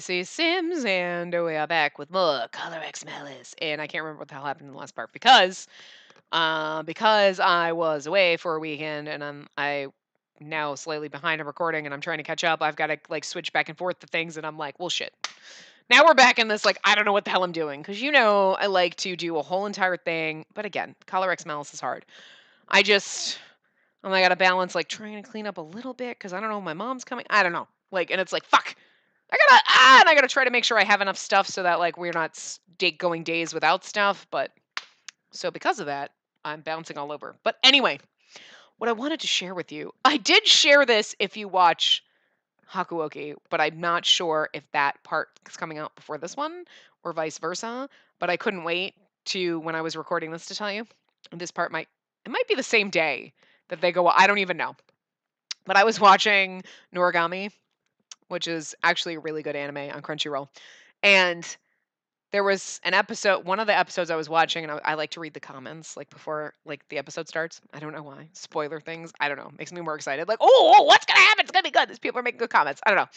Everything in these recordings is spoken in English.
Spacey Sims, and we are back with more Color X Malice. And I can't remember what the hell happened in the last part because I was away for a weekend, and I now slightly behind on recording, and I'm trying to catch up. I've got to like switch back and forth to things, and I'm like, well, shit. Now we're back in this, like, I don't know what the hell I'm doing. Because, I like to do a whole entire thing. But again, Color X Malice is hard. I got to balance, like, trying to clean up a little bit. Because I don't know, my mom's coming. I don't know. Like, and it's like, fuck. And I gotta try to make sure I have enough stuff so that, like, we're not going days without stuff. But, so because of that, I'm bouncing all over. But anyway, what I wanted to share with you, I did share this if you watch Hakuoki, but I'm not sure if that part is coming out before this one or vice versa. But I couldn't wait to when I was recording this to tell you. And this part might be the same day that they go. I don't even know. But I was watching Noragami, which is actually a really good anime on Crunchyroll, and there was an episode. One of the episodes I was watching, and I like to read the comments like before like the episode starts. I don't know why. Spoiler things. I don't know. Makes me more excited. Like, oh, what's gonna happen? It's gonna be good. These people are making good comments. I don't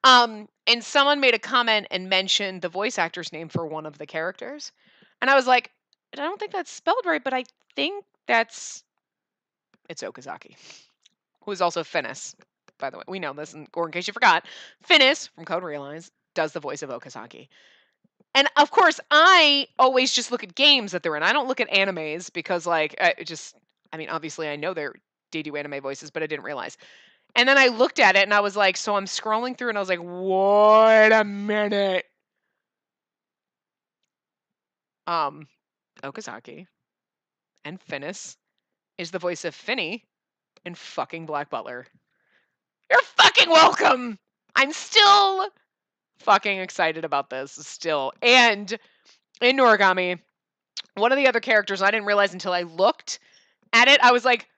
know. And someone made a comment and mentioned the voice actor's name for one of the characters, and I was like, I don't think that's spelled right, but I think it's Okazaki, who is also Finnis. By the way, we know this, or in case you forgot, Finnis from Code Realize does the voice of Okazaki. And of course, I always just look at games that they're in. I don't look at animes because, like, obviously I know they do anime voices, but I didn't realize. And then I looked at it and I was like, so I'm scrolling through and I was like, wait a minute. Okazaki and Finnis is the voice of Finny in fucking Black Butler. You're fucking welcome. I'm still fucking excited about this still. And in Noragami, one of the other characters I didn't realize until I looked at it, I was like,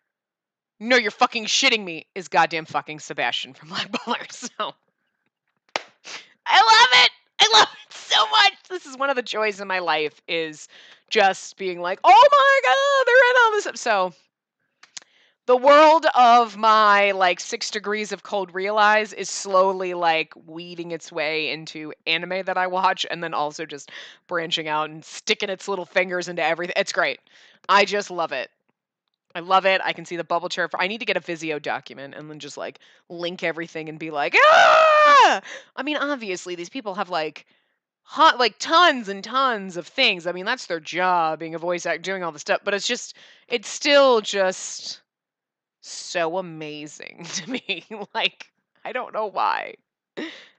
no, you're fucking shitting me, is goddamn fucking Sebastian from Black Butler. So I love it. I love it so much. This is one of the joys in my life, is just being like, oh my god, they're in all this. So the world of my, like, 6 degrees of cold realize is slowly, like, weeding its way into anime that I watch, and then also just branching out and sticking its little fingers into everything. It's great. I just love it. I love it. I can see the bubble chair. I need to get a Vizio document and then just, like, link everything and be like, ah! I mean, obviously, these people have, like, tons and tons of things. I mean, that's their job, being a voice actor, doing all the stuff. But it's still just so amazing to me. Like, I don't know why.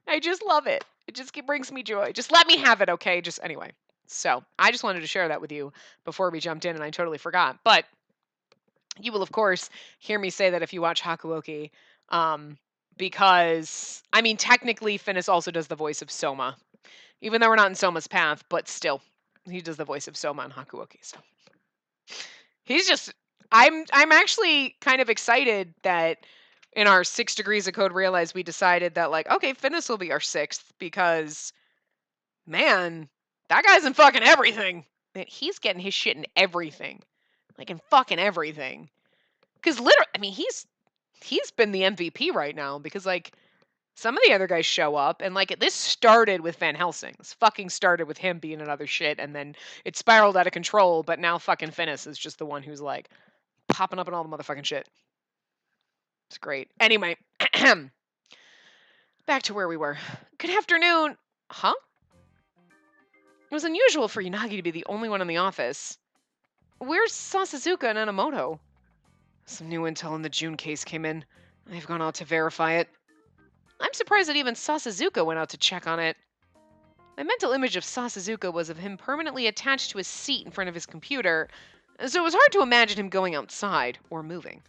I just love it. It just brings me joy. Just let me have it, okay? Just anyway. So I just wanted to share that with you before we jumped in, and I totally forgot. But you will, of course, hear me say that if you watch Hakuoki, because, I mean, technically, Finnis also does the voice of Soma. Even though we're not in Soma's path, but still, he does the voice of Soma in Hakuoki. So he's just, I'm actually kind of excited that in our 6 degrees of code realize we decided that, like, okay, Finnis will be our 6th, because, man, that guy's in fucking everything. Man, he's getting his shit in everything. Like, in fucking everything. Because literally, I mean, he's been the MVP right now, because, like, some of the other guys show up, and, like, this started with Van Helsing. This fucking started with him being in other shit, and then it spiraled out of control, but now fucking Finnis is just the one who's, like, popping up in all the motherfucking shit. It's great. Anyway, back to where we were. Good afternoon. Huh? It was unusual for Yanagi to be the only one in the office. Where's Sasuzuka and Enomoto? Some new intel in the June case came in. They've gone out to verify it. I'm surprised that even Sasuzuka went out to check on it. My mental image of Sasuzuka was of him permanently attached to a seat in front of his computer, so it was hard to imagine him going outside or moving.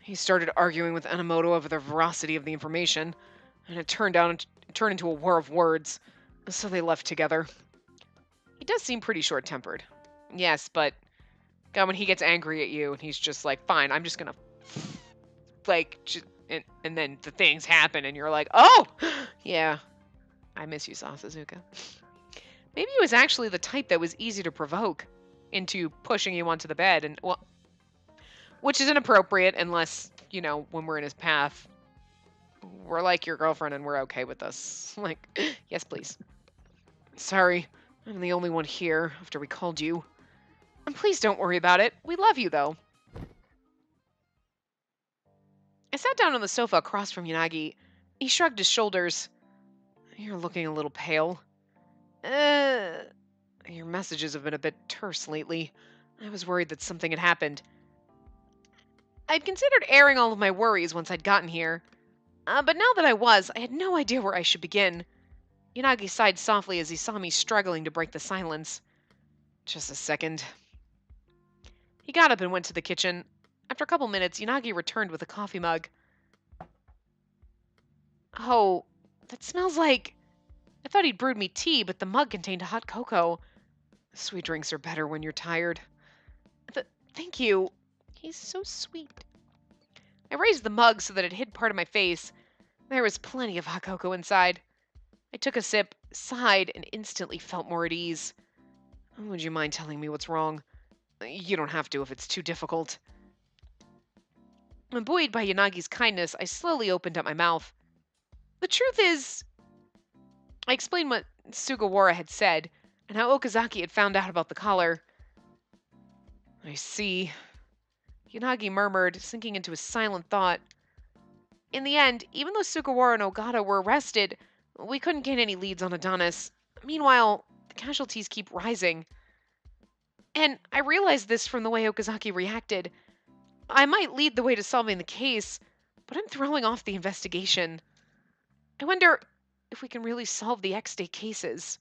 He started arguing with Enomoto over the veracity of the information, and it turned into a war of words, so they left together. He does seem pretty short-tempered. Yes, but God, when he gets angry at you, and he's just like, fine, I'm just gonna, like, and then the things happen, and you're like, oh, yeah, I miss you, Sasuzuka. Maybe he was actually the type that was easy to provoke into pushing you onto the bed, and, well, which is inappropriate unless, when we're in his path. We're like your girlfriend and we're okay with this. Like, yes, please. Sorry, I'm the only one here after we called you. And please don't worry about it. We love you, though. I sat down on the sofa across from Yanagi. He shrugged his shoulders. You're looking a little pale. Uh, your messages have been a bit terse lately. I was worried that something had happened. I'd considered airing all of my worries once I'd gotten here. But now that I had no idea where I should begin. Yanagi sighed softly as he saw me struggling to break the silence. Just a second. He got up and went to the kitchen. After a couple minutes, Yanagi returned with a coffee mug. Oh, that smells like... I thought he'd brewed me tea, but the mug contained hot cocoa. Sweet drinks are better when you're tired. Thank you. He's so sweet. I raised the mug so that it hid part of my face. There was plenty of hot cocoa inside. I took a sip, sighed, and instantly felt more at ease. Would you mind telling me what's wrong? You don't have to if it's too difficult. Buoyed by Yanagi's kindness, I slowly opened up my mouth. The truth is, I explained what Sugawara had said, and how Okazaki had found out about the collar. I see. Yanagi murmured, sinking into a silent thought. In the end, even though Sugawara and Ogata were arrested, we couldn't get any leads on Adonis. Meanwhile, the casualties keep rising. And I realized this from the way Okazaki reacted. I might lead the way to solving the case, but I'm throwing off the investigation. I wonder if we can really solve the X-Day cases.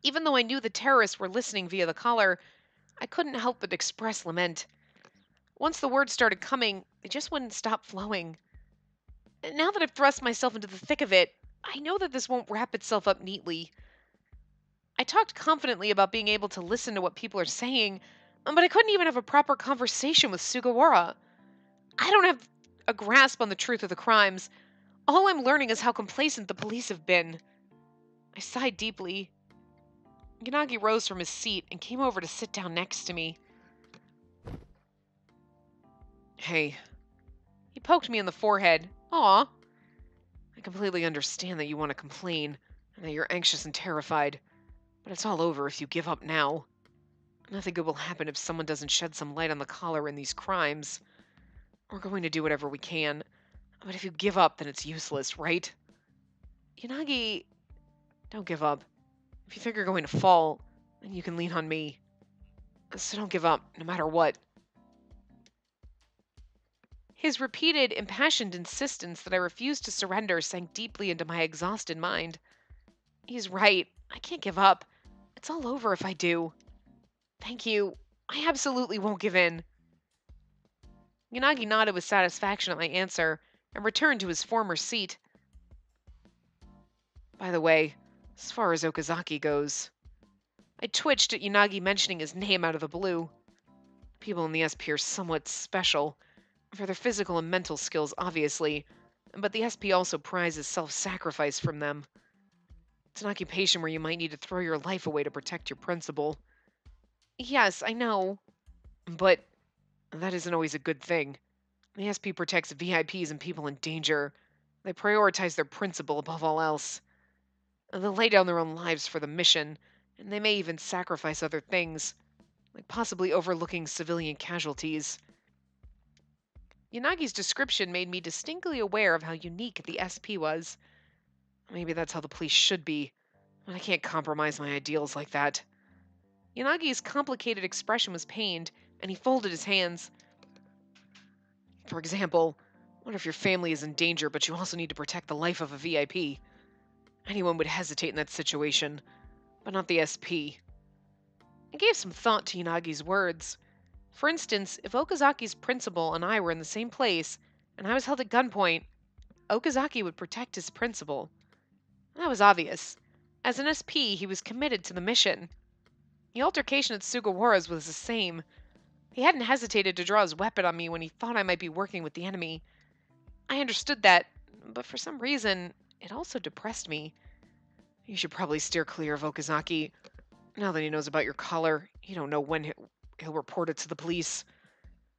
Even though I knew the terrorists were listening via the collar, I couldn't help but express lament. Once the words started coming, they just wouldn't stop flowing. And now that I've thrust myself into the thick of it, I know that this won't wrap itself up neatly. I talked confidently about being able to listen to what people are saying, but I couldn't even have a proper conversation with Sugawara. I don't have a grasp on the truth of the crimes. All I'm learning is how complacent the police have been. I sighed deeply. Yanagi rose from his seat and came over to sit down next to me. Hey. He poked me in the forehead. Aw. I completely understand that you want to complain, and that you're anxious and terrified. But it's all over if you give up now. Nothing good will happen if someone doesn't shed some light on the collar in these crimes. We're going to do whatever we can. But if you give up, then it's useless, right? Yanagi, don't give up. If you think you're going to fall, then you can lean on me. So don't give up, no matter what. His repeated, impassioned insistence that I refused to surrender sank deeply into my exhausted mind. He's right. I can't give up. It's all over if I do. Thank you. I absolutely won't give in. Yanagi nodded with satisfaction at my answer and returned to his former seat. By the way, as far as Okazaki goes, I twitched at Yanagi mentioning his name out of the blue. People in the SP are somewhat special, for their physical and mental skills, obviously, but the SP also prizes self-sacrifice from them. It's an occupation where you might need to throw your life away to protect your principal. Yes, I know. But that isn't always a good thing. The SP protects VIPs and people in danger. They prioritize their principal above all else. They'll lay down their own lives for the mission, and they may even sacrifice other things, like possibly overlooking civilian casualties. Yanagi's description made me distinctly aware of how unique the SP was. Maybe that's how the police should be, but I can't compromise my ideals like that. Yanagi's complicated expression was pained, and he folded his hands. For example, what if your family is in danger, but you also need to protect the life of a VIP? Anyone would hesitate in that situation, but not the SP. I gave some thought to Yanagi's words. For instance, if Okazaki's principal and I were in the same place, and I was held at gunpoint, Okazaki would protect his principal. That was obvious. As an SP, he was committed to the mission. The altercation at Sugawara's was the same. He hadn't hesitated to draw his weapon on me when he thought I might be working with the enemy. I understood that, but for some reason, it also depressed me. You should probably steer clear of Okazaki. Now that he knows about your collar, you don't know when he'll report it to the police.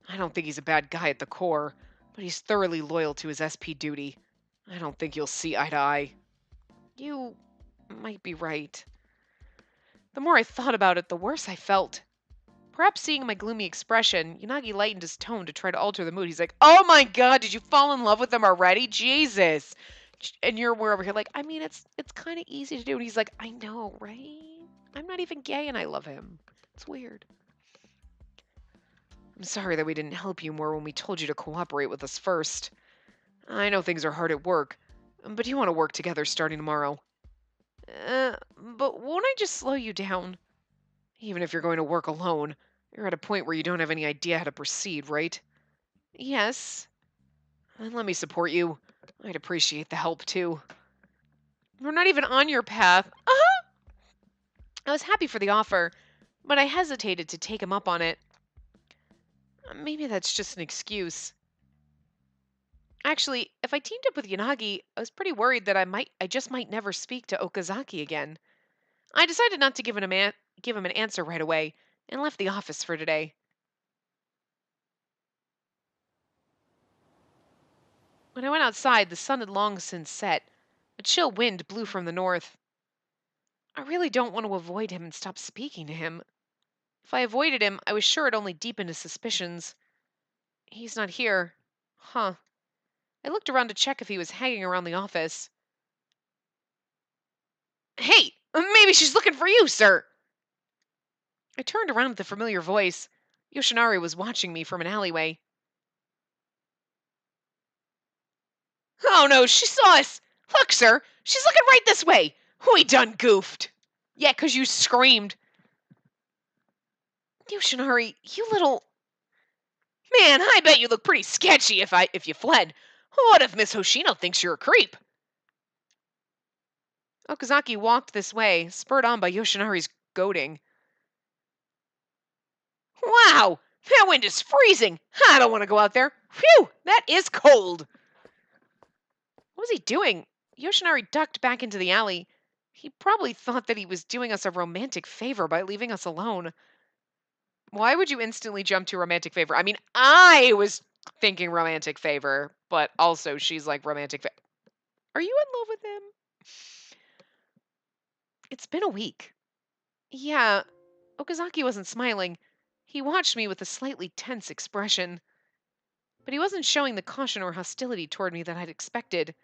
I don't think he's a bad guy at the core, but he's thoroughly loyal to his SP duty. I don't think you'll see eye to eye. You might be right. The more I thought about it, the worse I felt. Perhaps seeing my gloomy expression, Yanagi lightened his tone to try to alter the mood. He's like, "Oh my god, did you fall in love with him already? Jesus!" And you're over here like, "I mean, it's kind of easy to do." And he's like, "I know, right? I'm not even gay and I love him. It's weird. I'm sorry that we didn't help you more when we told you to cooperate with us first. I know things are hard at work, but you want to work together starting tomorrow. But won't I just slow you down? Even if you're going to work alone, you're at a point where you don't have any idea how to proceed, right?" "Yes." "Then let me support you. I'd appreciate the help, too. We're not even on your path." I was happy for the offer, but I hesitated to take him up on it. Maybe that's just an excuse. Actually, if I teamed up with Yanagi, I was pretty worried that I just might never speak to Okazaki again. I decided not to give him an answer right away and left the office for today. When I went outside, the sun had long since set. A chill wind blew from the north. I really don't want to avoid him and stop speaking to him. If I avoided him, I was sure it'd only deepen his suspicions. He's not here. Huh. I looked around to check if he was hanging around the office. "Hey! Maybe she's looking for you, sir!" I turned around with a familiar voice. Yoshinari was watching me from an alleyway. "Oh no, she saw us! Look, sir! She's looking right this way! We done goofed!" "Yeah, 'cause you screamed." "Yoshinari, you little... Man, I bet you look pretty sketchy if you fled. What if Miss Hoshino thinks you're a creep?" Okazaki walked this way, spurred on by Yoshinari's goading. "Wow! That wind is freezing! I don't want to go out there. Phew! That is cold!" What was he doing? Yoshinari ducked back into the alley. He probably thought that he was doing us a romantic favor by leaving us alone. Why would you instantly jump to romantic favor? I mean, I was thinking romantic favor, but also she's like romantic Are you in love with him? It's been a week. Yeah, Okazaki wasn't smiling. He watched me with a slightly tense expression, but he wasn't showing the caution or hostility toward me that I'd expected.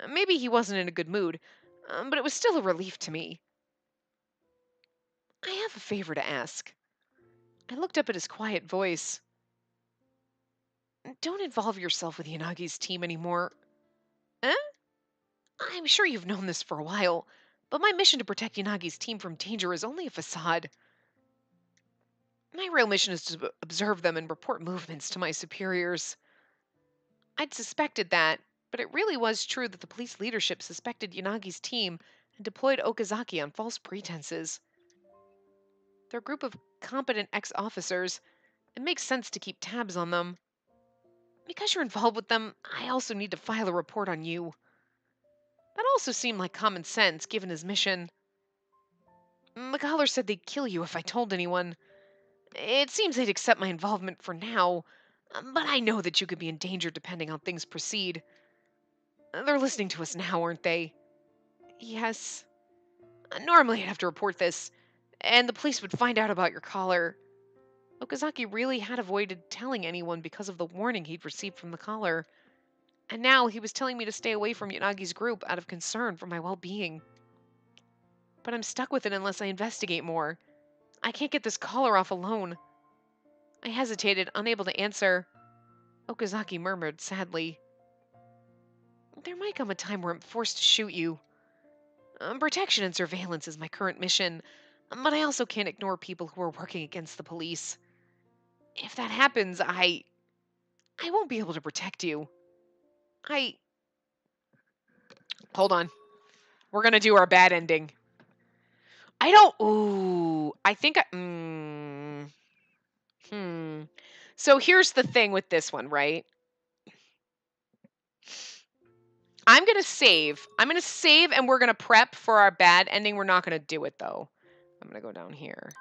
Maybe he wasn't in a good mood, but it was still a relief to me. "I have a favor to ask." I looked up at his quiet voice. "Don't involve yourself with Yanagi's team anymore." "Eh? I'm sure you've known this for a while, but my mission to protect Yanagi's team from danger is only a facade. My real mission is to observe them and report movements to my superiors." I'd suspected that, but it really was true that the police leadership suspected Yanagi's team and deployed Okazaki on false pretenses. They're a group of competent ex-officers. It makes sense to keep tabs on them. Because you're involved with them, I also need to file a report on you. That also seemed like common sense, given his mission. McCollar said they'd kill you if I told anyone. It seems they'd accept my involvement for now, but I know that you could be in danger depending on things proceed. They're listening to us now, aren't they? Yes. Normally I'd have to report this, and the police would find out about your collar. Okazaki really had avoided telling anyone because of the warning he'd received from the collar. And now he was telling me to stay away from Yanagi's group out of concern for my well-being. But I'm stuck with it unless I investigate more. I can't get this collar off alone. I hesitated, unable to answer. Okazaki murmured sadly, "There might come a time where I'm forced to shoot you. Protection and surveillance is my current mission, but I also can't ignore people who are working against the police. If that happens, I won't be able to protect you. I... Hold on. We're gonna do our bad ending. I don't... Ooh. I think I... So here's the thing with this one, right? I'm gonna save. I'm gonna save and we're gonna prep for our bad ending. We're not gonna do it, though. I'm gonna go down here.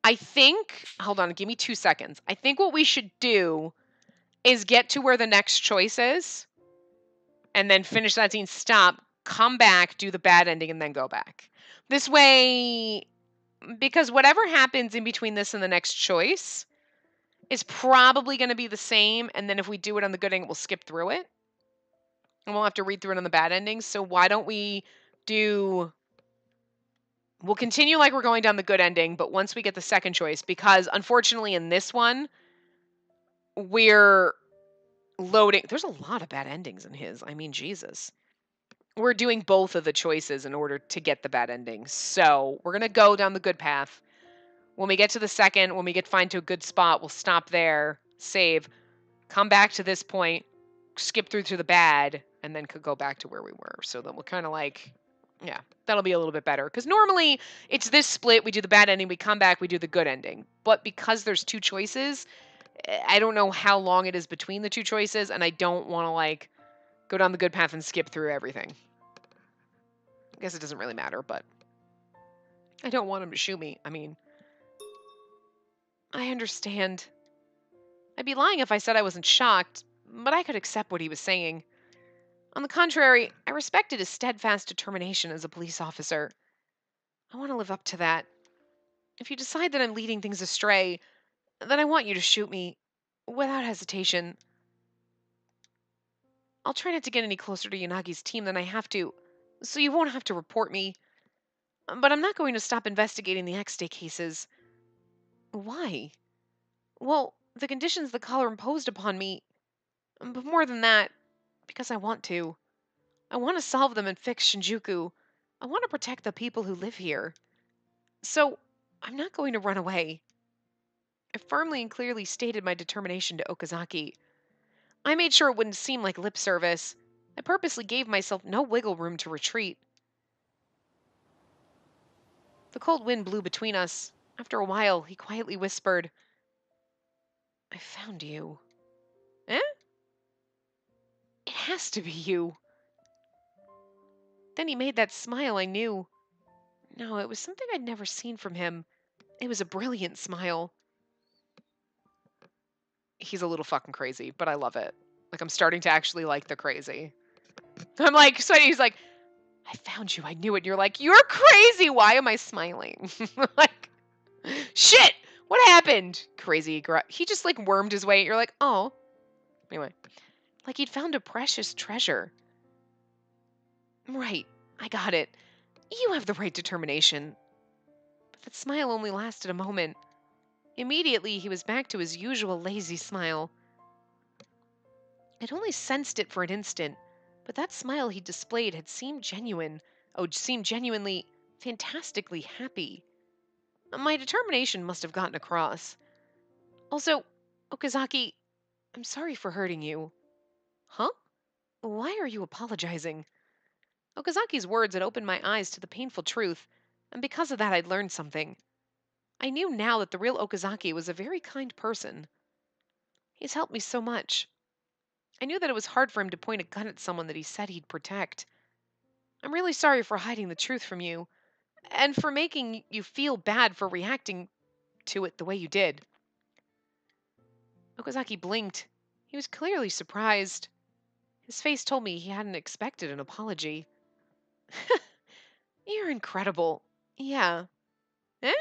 I think, hold on, give me 2 seconds. I think what we should do is get to where the next choice is and then finish that scene, stop, come back, do the bad ending, and then go back. This way, because whatever happens in between this and the next choice is probably going to be the same. And then if we do it on the good ending, we'll skip through it and we'll have to read through it on the bad ending. So why don't we do, we'll continue like we're going down the good ending, but once we get the second choice, because unfortunately in this one, we're loading. There's a lot of bad endings in his. I mean, Jesus. We're doing both of the choices in order to get the bad ending. So we're going to go down the good path. When we get to the second, when we get find to a good spot, we'll stop there, save, come back to this point, skip through to the bad, and then could go back to where we were. So then we'll kind of like, yeah, that'll be a little bit better. Because normally it's this split. We do the bad ending, we come back, we do the good ending. But because there's two choices, I don't know how long it is between the two choices, and I don't want to like go down the good path and skip through everything. I guess it doesn't really matter, but I don't want him to shoot me. I mean, I understand. I'd be lying if I said I wasn't shocked, but I could accept what he was saying. On the contrary, I respected his steadfast determination as a police officer. I want to live up to that. If you decide that I'm leading things astray, then I want you to shoot me without hesitation. I'll try not to get any closer to Yanagi's team than I have to, so you won't have to report me. But I'm not going to stop investigating the X-Day cases. Why? Well, the conditions the caller imposed upon me. But more than that, because I want to. I want to solve them and fix Shinjuku. I want to protect the people who live here. So, I'm not going to run away. I firmly and clearly stated my determination to Okazaki. I made sure it wouldn't seem like lip service. I purposely gave myself no wiggle room to retreat. The cold wind blew between us. After a while, he quietly whispered, I found you. Eh? It has to be you. Then he made that smile I knew. No, it was something I'd never seen from him. It was a brilliant smile. He's a little fucking crazy, but I love it. Like, I'm starting to actually like the crazy. I'm like, so he's like, I found you. I knew it. And you're like, you're crazy. Why am I smiling? Like, shit. What happened? Crazy. He just like wormed his way. You're like, oh. Anyway, like he'd found a precious treasure. Right. I got it. You have the right determination. But that smile only lasted a moment. Immediately, he was back to his usual lazy smile. I'd only sensed it for an instant, but that smile he displayed had seemed genuine. Oh, seemed genuinely, fantastically happy. My determination must have gotten across. Also, Okazaki, I'm sorry for hurting you. Huh? Why are you apologizing? Okazaki's words had opened my eyes to the painful truth, and because of that I'd learned something. I knew now that the real Okazaki was a very kind person. He's helped me so much. I knew that it was hard for him to point a gun at someone that he said he'd protect. I'm really sorry for hiding the truth from you, and for making you feel bad for reacting to it the way you did. Okazaki blinked. He was clearly surprised. His face told me he hadn't expected an apology. You're incredible. Yeah. Eh?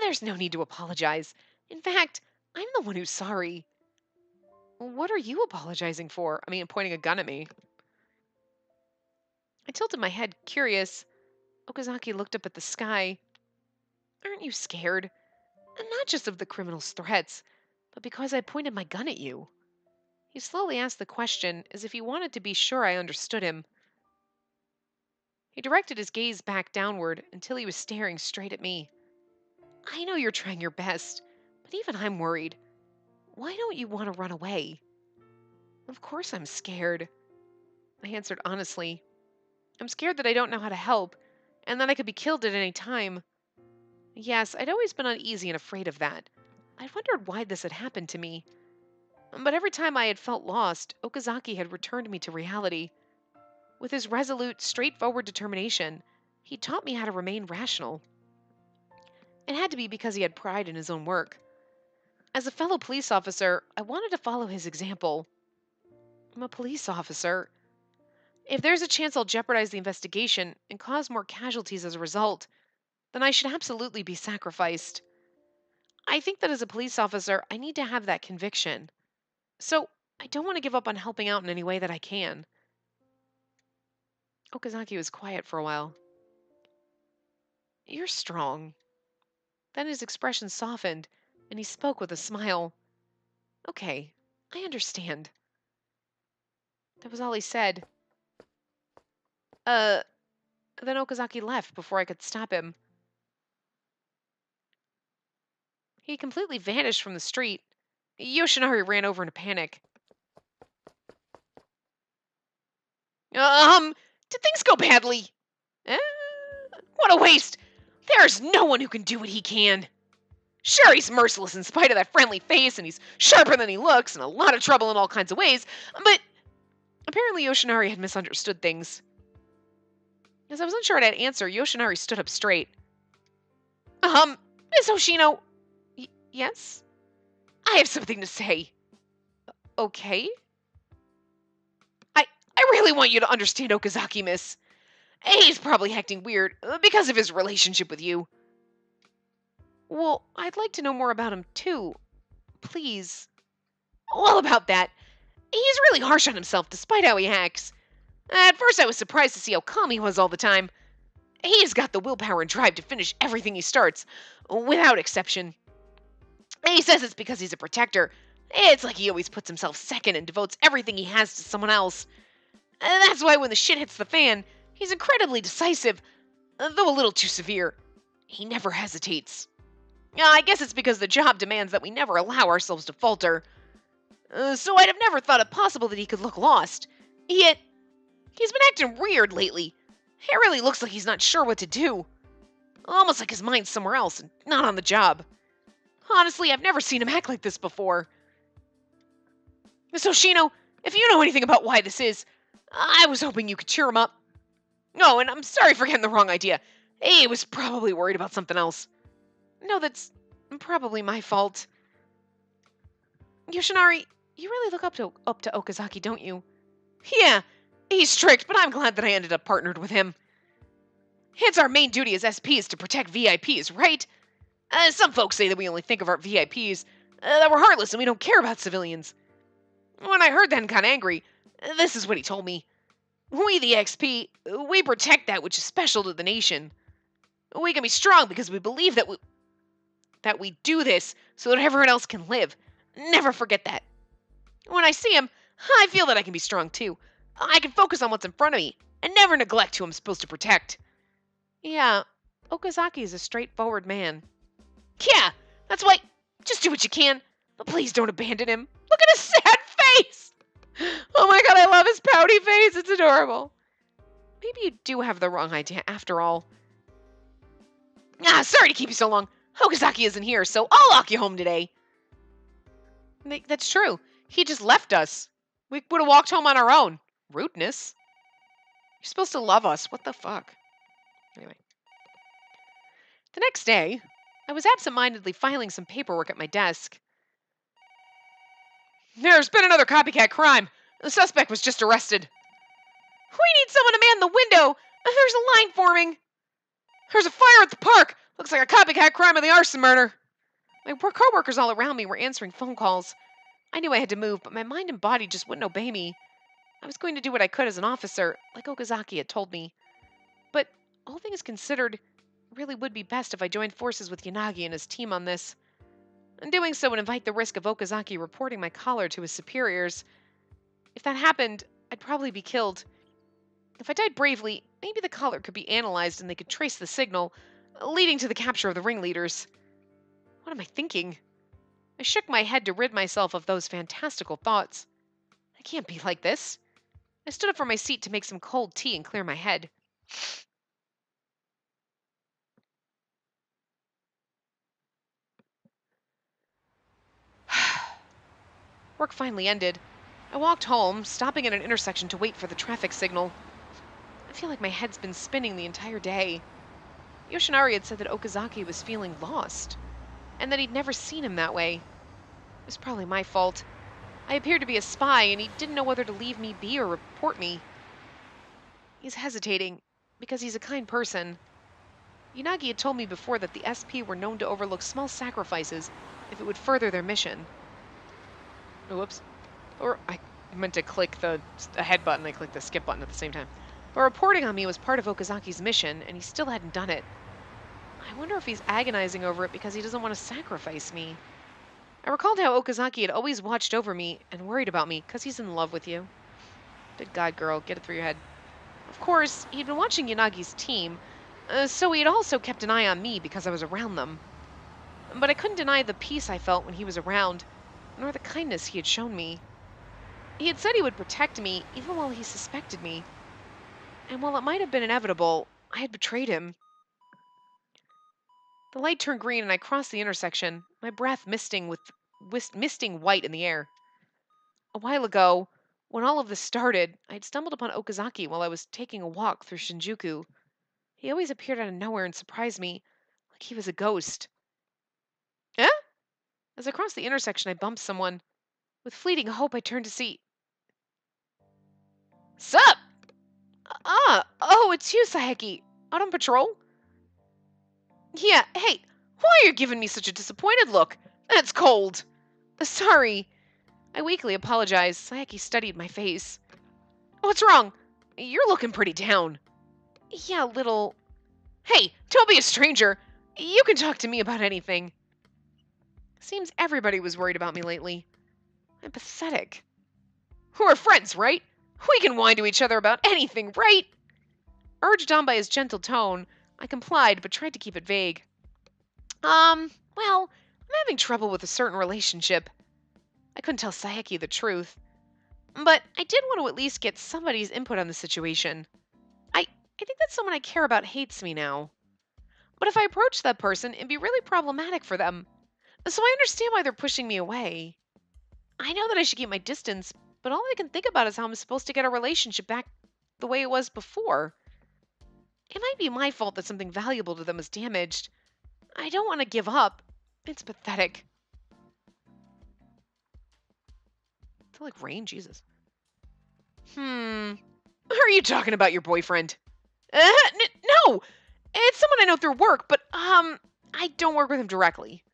There's no need to apologize. In fact, I'm the one who's sorry. What are you apologizing for? I mean, pointing a gun at me. I tilted my head, curious. Okazaki looked up at the sky. Aren't you scared? And not just of the criminal's threats, but because I pointed my gun at you. He slowly asked the question, as if he wanted to be sure I understood him. He directed his gaze back downward until he was staring straight at me. I know you're trying your best, but even I'm worried. Why don't you want to run away? Of course I'm scared, I answered honestly. I'm scared that I don't know how to help, and that I could be killed at any time. Yes, I'd always been uneasy and afraid of that. I'd wondered why this had happened to me. But every time I had felt lost, Okazaki had returned me to reality. With his resolute, straightforward determination, he taught me how to remain rational. It had to be because he had pride in his own work. As a fellow police officer, I wanted to follow his example. I'm a police officer. If there's a chance I'll jeopardize the investigation and cause more casualties as a result, then I should absolutely be sacrificed. I think that as a police officer, I need to have that conviction. So, I don't want to give up on helping out in any way that I can. Okazaki was quiet for a while. You're strong. Then his expression softened, and he spoke with a smile. Okay, I understand. That was all he said. Then Okazaki left before I could stop him. He completely vanished from the street. Yoshinari ran over in a panic. Did things go badly? Eh, what a waste! There's no one who can do what he can. Sure, he's merciless in spite of that friendly face, and he's sharper than he looks, and a lot of trouble in all kinds of ways, but apparently Yoshinari had misunderstood things. As I was unsure I'd answer, Yoshinari stood up straight. Miss Hoshino... yes? I have something to say. Okay? I really want you to understand Okazaki, miss. He's probably acting weird because of his relationship with you. Well, I'd like to know more about him, too. Please. Well, about that, he's really harsh on himself despite how he acts. At first, I was surprised to see how calm he was all the time. He's got the willpower and drive to finish everything he starts, without exception. He says it's because he's a protector. It's like he always puts himself second and devotes everything he has to someone else. And that's why when the shit hits the fan, he's incredibly decisive, though a little too severe. He never hesitates. I guess it's because the job demands that we never allow ourselves to falter. So I'd have never thought it possible that he could look lost. Yet, he's been acting weird lately. It really looks like he's not sure what to do. Almost like his mind's somewhere else and not on the job. Honestly, I've never seen him act like this before. Miss Hoshino, if you know anything about why this is, I was hoping you could cheer him up. No, and I'm sorry for getting the wrong idea. He was probably worried about something else. No, that's probably my fault. Yoshinari, you really look up to Okazaki, don't you? Yeah, he's strict, but I'm glad that I ended up partnered with him. It's our main duty as SPs to protect VIPs, right? Some folks say that we only think of our VIPs, that we're heartless and we don't care about civilians. When I heard that and got angry, this is what he told me. We, the XP, we protect that which is special to the nation. We can be strong because we believe that we do this so that everyone else can live. Never forget that. When I see him, I feel that I can be strong too. I can focus on what's in front of me and never neglect who I'm supposed to protect. Yeah, Okazaki is a straightforward man. Yeah, that's why, just do what you can, but please don't abandon him. Look at his sad face! Oh my god, I love his pouty face, it's adorable. Maybe you do have the wrong idea after all. Sorry to keep you so long. Okazaki isn't here, so I'll lock you home today. That's true. He just left us. We would have walked home on our own. Rudeness. You're supposed to love us. What the fuck? Anyway. The next day, I was absent-mindedly filing some paperwork at my desk. There's been another copycat crime. The suspect was just arrested. We need someone to man the window. There's a line forming. There's a fire at the park. Looks like a copycat crime of the arson murder. My co-workers all around me were answering phone calls. I knew I had to move, but my mind and body just wouldn't obey me. I was going to do what I could as an officer, like Okazaki had told me. But, all things considered, it really would be best if I joined forces with Yanagi and his team on this. And doing so would invite the risk of Okazaki reporting my collar to his superiors. If that happened, I'd probably be killed. If I died bravely, maybe the collar could be analyzed and they could trace the signal, leading to the capture of the ringleaders. What am I thinking? I shook my head to rid myself of those fantastical thoughts. I can't be like this. I stood up from my seat to make some cold tea and clear my head. Work finally ended. I walked home, stopping at an intersection to wait for the traffic signal. I feel like my head's been spinning the entire day. Yoshinari had said that Okazaki was feeling lost, and that he'd never seen him that way. It was probably my fault. I appeared to be a spy, and he didn't know whether to leave me be or report me. He's hesitating, because he's a kind person. Yanagi had told me before that the SP were known to overlook small sacrifices if it would further their mission. Oh, whoops. Or I meant to click the ahead button. I clicked the skip button at the same time. But reporting on me was part of Okazaki's mission, and he still hadn't done it. I wonder if he's agonizing over it because he doesn't want to sacrifice me. I recalled how Okazaki had always watched over me and worried about me because he's in love with you. Good God, girl, get it through your head. Of course, he'd been watching Yanagi's team, so he had also kept an eye on me because I was around them. But I couldn't deny the peace I felt when he was around, nor the kindness he had shown me. He had said he would protect me even while he suspected me. And while it might have been inevitable, I had betrayed him. The light turned green and I crossed the intersection, my breath misting white in the air. A while ago, when all of this started, I'd stumbled upon Okazaki while I was taking a walk through Shinjuku. He always appeared out of nowhere and surprised me, like he was a ghost. Eh? As I crossed the intersection, I bumped someone. With fleeting hope, I turned to see. Sup? Oh, it's you, Saiki. Out on patrol? Yeah, hey, why are you giving me such a disappointed look? That's cold. Sorry. I weakly apologized. Saiki studied my face. What's wrong? You're looking pretty down. Yeah, little. Hey, don't be a stranger. You can talk to me about anything. Seems everybody was worried about me lately. I'm pathetic. We're friends, right? We can whine to each other about anything, right? Urged on by his gentle tone, I complied but tried to keep it vague. Well, I'm having trouble with a certain relationship. I couldn't tell Saiki the truth. But I did want to at least get somebody's input on the situation. I think that someone I care about hates me now. But if I approached that person, it'd be really problematic for them. So I understand why they're pushing me away. I know that I should keep my distance, but all I can think about is how I'm supposed to get our relationship back the way it was before. It might be my fault that something valuable to them is damaged. I don't want to give up. It's pathetic. I feel like rain, Jesus. Are you talking about your boyfriend? No! It's someone I know through work, but, I don't work with him directly.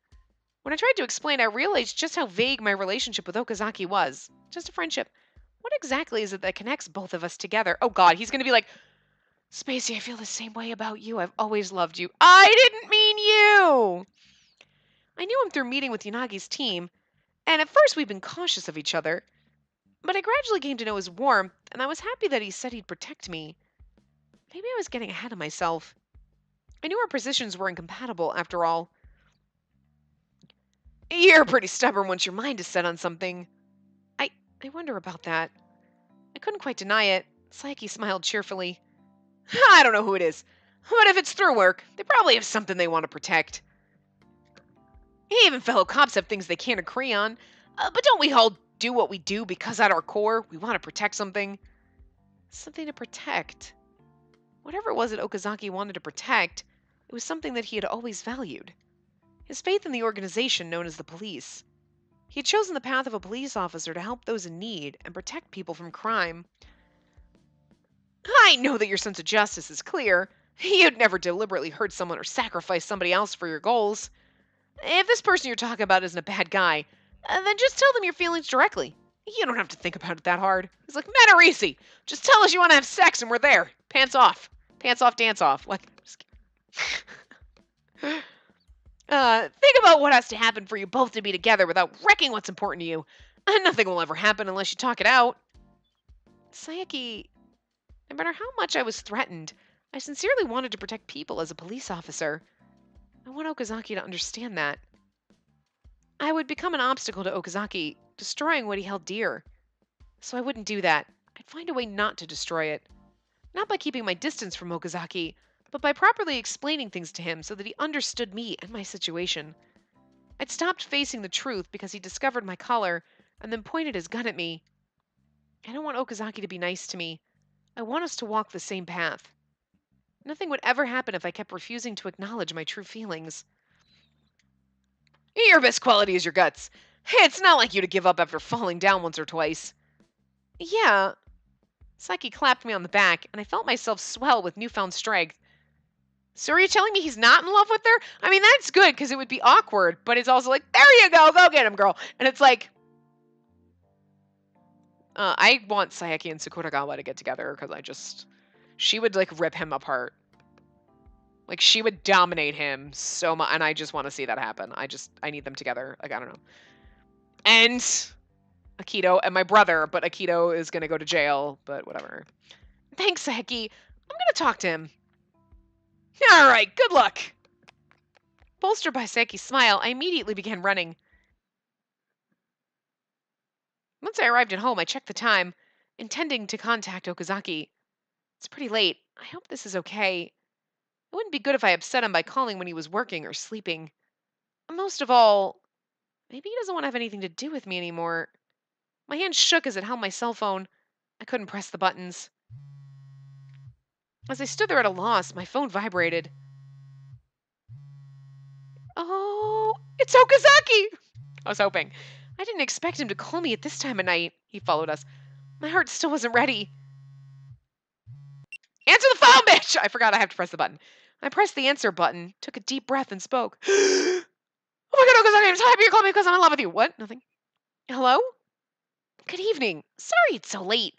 When I tried to explain, I realized just how vague my relationship with Okazaki was. Just a friendship. What exactly is it that connects both of us together? Oh god, he's gonna be like, Spacey, I feel the same way about you. I've always loved you. I didn't mean you! I knew him through meeting with Yanagi's team, and at first we'd been cautious of each other. But I gradually came to know his warmth, and I was happy that he said he'd protect me. Maybe I was getting ahead of myself. I knew our positions were incompatible, after all. You're pretty stubborn once your mind is set on something. I I wonder about that. I couldn't quite deny it. Saiki smiled cheerfully. I don't know who it is, but if it's through work, they probably have something they want to protect. Even fellow cops have things they can't agree on. But don't we all do what we do because at our core, we want to protect something? Something to protect. Whatever it was that Okazaki wanted to protect, it was something that he had always valued. His faith in the organization known as the police. He had chosen the path of a police officer to help those in need and protect people from crime. I know that your sense of justice is clear. You'd never deliberately hurt someone or sacrifice somebody else for your goals. If this person you're talking about isn't a bad guy, then just tell them your feelings directly. You don't have to think about it that hard. He's like, men are easy. Just tell us you want to have sex and we're there. Pants off. Pants off, dance off. Like, think about what has to happen for you both to be together without wrecking what's important to you. Nothing will ever happen unless you talk it out. Saiki, no matter how much I was threatened, I sincerely wanted to protect people as a police officer. I want Okazaki to understand that. I would become an obstacle to Okazaki, destroying what he held dear. So I wouldn't do that. I'd find a way not to destroy it. Not by keeping my distance from Okazaki, but by properly explaining things to him so that he understood me and my situation. I'd stopped facing the truth because he discovered my color and then pointed his gun at me. I don't want Okazaki to be nice to me. I want us to walk the same path. Nothing would ever happen if I kept refusing to acknowledge my true feelings. Your best quality is your guts. Hey, it's not like you to give up after falling down once or twice. Yeah. Saiki clapped me on the back, and I felt myself swell with newfound strength. So are you telling me he's not in love with her? I mean, that's good because it would be awkward, but it's also like, there you go get him, girl. And it's like, I want Sayaki and Sakuragawa to get together because she would like rip him apart. Like she would dominate him so much, and I just want to see that happen. I need them together. Like I don't know. And Akito and my brother, but Akito is gonna go to jail. But whatever. Thanks, Sayaki. I'm gonna talk to him. All right. Good luck. Bolstered by Saki's smile, I immediately began running. Once I arrived at home, I checked the time, intending to contact Okazaki. It's pretty late. I hope this is okay. It wouldn't be good if I upset him by calling when he was working or sleeping. Most of all, maybe he doesn't want to have anything to do with me anymore. My hand shook as it held my cell phone. I couldn't press the buttons. As I stood there at a loss, my phone vibrated. Oh, it's Okazaki! I was hoping. I didn't expect him to call me at this time of night. He followed us. My heart still wasn't ready. Answer the phone, bitch! I forgot I have to press the button. I pressed the answer button, took a deep breath, and spoke. Oh my god, Okazaki, I'm so happy you called me because I'm in love with you. What? Nothing. Hello? Good evening. Sorry it's so late.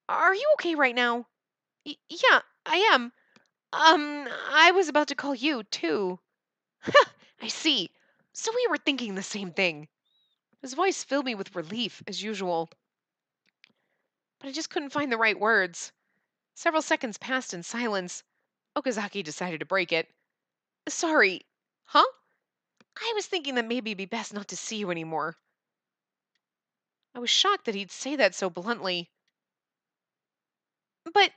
Are you okay right now? Yeah, I am. I was about to call you, too. I see. So we were thinking the same thing. His voice filled me with relief, as usual. But I just couldn't find the right words. Several seconds passed in silence. Okazaki decided to break it. Sorry. Huh? I was thinking that maybe it'd be best not to see you anymore. I was shocked that he'd say that so bluntly. But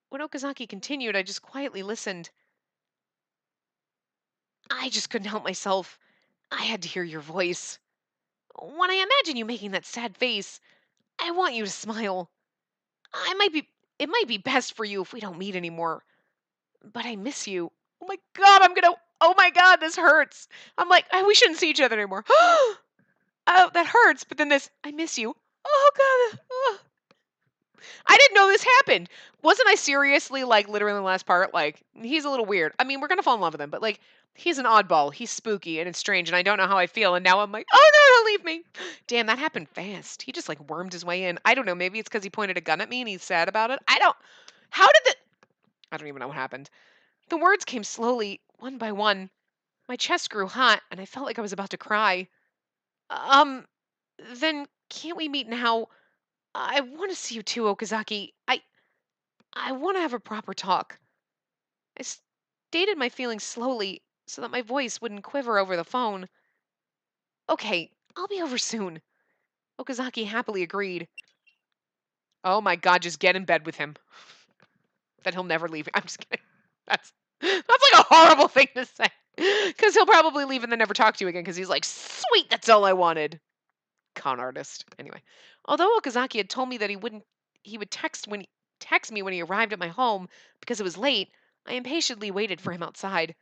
when Okazaki continued, I just quietly listened. I just couldn't help myself. I had to hear your voice. When I imagine you making that sad face, I want you to smile. I might be it might be best for you if we don't meet anymore. But I miss you. Oh my god, oh my god, this hurts. I'm like, we shouldn't see each other anymore. Oh, that hurts. But then this, I miss you. Oh god. Oh. I didn't know this happened. Wasn't I seriously like literally in the last part? Like, he's a little weird. I mean, we're gonna fall in love with him, but like, he's an oddball. He's spooky and it's strange, and I don't know how I feel. And now I'm like, oh no, don't leave me. Damn, that happened fast. He just like wormed his way in. I don't know. Maybe it's because he pointed a gun at me and he's sad about it. How did the? I don't even know what happened. The words came slowly, one by one. My chest grew hot, and I felt like I was about to cry. Um, then can't we meet now? I want to see you too, Okazaki. I want to have a proper talk. I stated my feelings slowly so that my voice wouldn't quiver over the phone. Okay, I'll be over soon. Okazaki happily agreed. Oh my god, just get in bed with him. Then he'll never leave. I'm just kidding. That's like a horrible thing to say. Because he'll probably leave and then never talk to you again because he's like, sweet, that's all I wanted. Con artist. Anyway. Although Okazaki had told me that he would text me when he arrived at my home because it was late, I impatiently waited for him outside.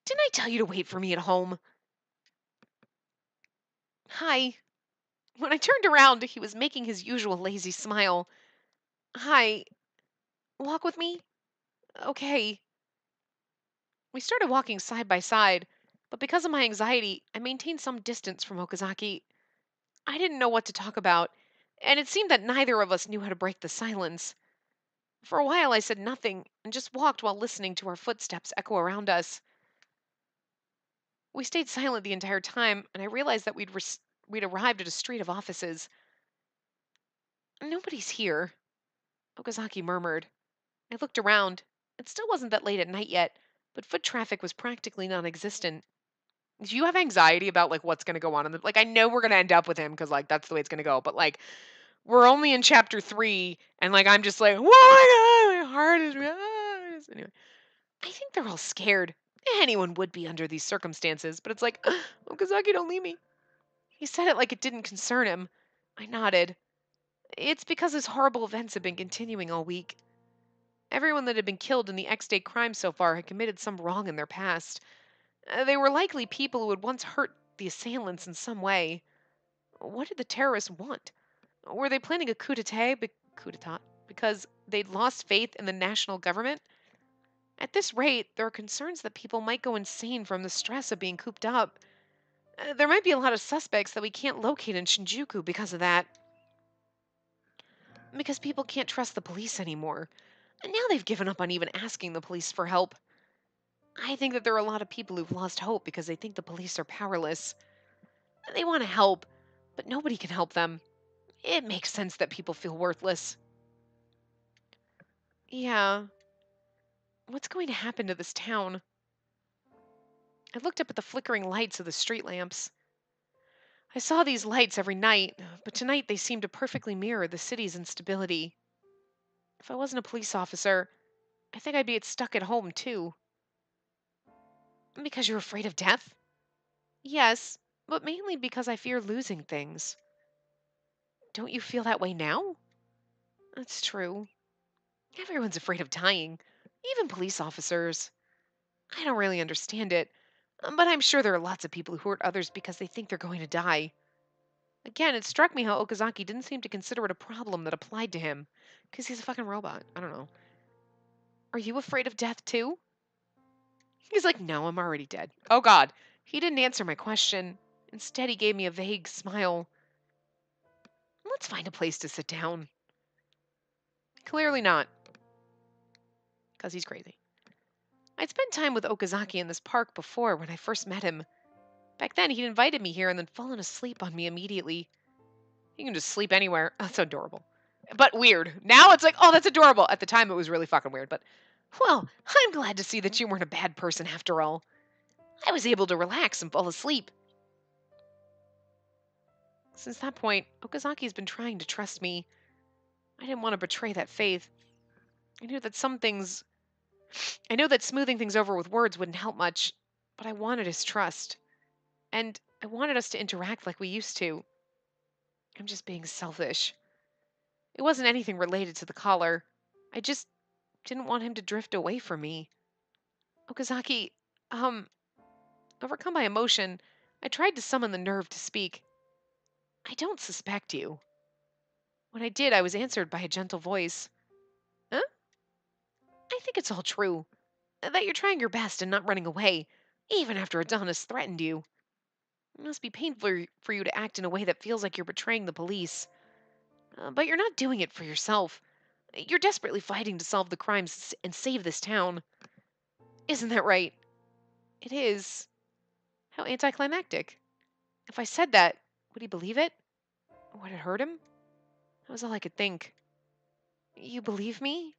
Didn't I tell you to wait for me at home? Hi. When I turned around, he was making his usual lazy smile. Hi. Walk with me? Okay. We started walking side by side, but because of my anxiety, I maintained some distance from Okazaki. I didn't know what to talk about, and it seemed that neither of us knew how to break the silence. For a while, I said nothing and just walked while listening to our footsteps echo around us. We stayed silent the entire time, and I realized that we'd arrived at a street of offices. Nobody's here, Okazaki murmured. I looked around. It still wasn't that late at night yet, but foot traffic was practically non-existent. Do you have anxiety about like what's going to go on in the like I know we're going to end up with him because like that's the way it's going to go, but like we're only in chapter 3 and like I'm just like, "Oh my god, my heart is anyway." I think they're all scared. Anyone would be under these circumstances, but it's like, Okazaki, don't leave me. He said it like it didn't concern him. I nodded. It's because his horrible events have been continuing all week. Everyone that had been killed in the X-Day crime so far had committed some wrong in their past. They were likely people who had once hurt the assailants in some way. What did the terrorists want? Were they planning a coup d'etat because they'd lost faith in the national government? At this rate, there are concerns that people might go insane from the stress of being cooped up. There might be a lot of suspects that we can't locate in Shinjuku because of that. Because people can't trust the police anymore. And now they've given up on even asking the police for help. I think that there are a lot of people who've lost hope because they think the police are powerless. They want to help, but nobody can help them. It makes sense that people feel worthless. Yeah. What's going to happen to this town? I looked up at the flickering lights of the street lamps. I saw these lights every night, but tonight they seemed to perfectly mirror the city's instability. If I wasn't a police officer, I think I'd be stuck at home too. Because you're afraid of death? Yes, but mainly because I fear losing things. Don't you feel that way now? That's true. Everyone's afraid of dying, even police officers. I don't really understand it, but I'm sure there are lots of people who hurt others because they think they're going to die. Again, it struck me how Okazaki didn't seem to consider it a problem that applied to him, because he's a fucking robot. I don't know. Are you afraid of death too? He's like, no, I'm already dead. Oh god. He didn't answer my question. Instead, he gave me a vague smile. Let's find a place to sit down. Clearly not, because he's crazy. I'd spent time with Okazaki in this park before when I first met him. Back then, he'd invited me here and then fallen asleep on me immediately. You can just sleep anywhere. That's adorable. But weird. Now it's like, oh, that's adorable. At the time, it was really fucking weird. But, well, I'm glad to see that you weren't a bad person after all. I was able to relax and fall asleep. Since that point, Okazaki's been trying to trust me. I didn't want to betray that faith. I knew that I know that smoothing things over with words wouldn't help much, but I wanted his trust. And I wanted us to interact like we used to. I'm just being selfish. It wasn't anything related to the collar. I just didn't want him to drift away from me. Okazaki, um, overcome by emotion, I tried to summon the nerve to speak. I don't suspect you. When I did, I was answered by a gentle voice. Huh? I think it's all true. That you're trying your best and not running away, even after Adonis threatened you. It must be painful for you to act in a way that feels like you're betraying the police. But you're not doing it for yourself. You're desperately fighting to solve the crimes and save this town. Isn't that right? It is. How anticlimactic. If I said that, would he believe it? Would it hurt him? That was all I could think. You believe me?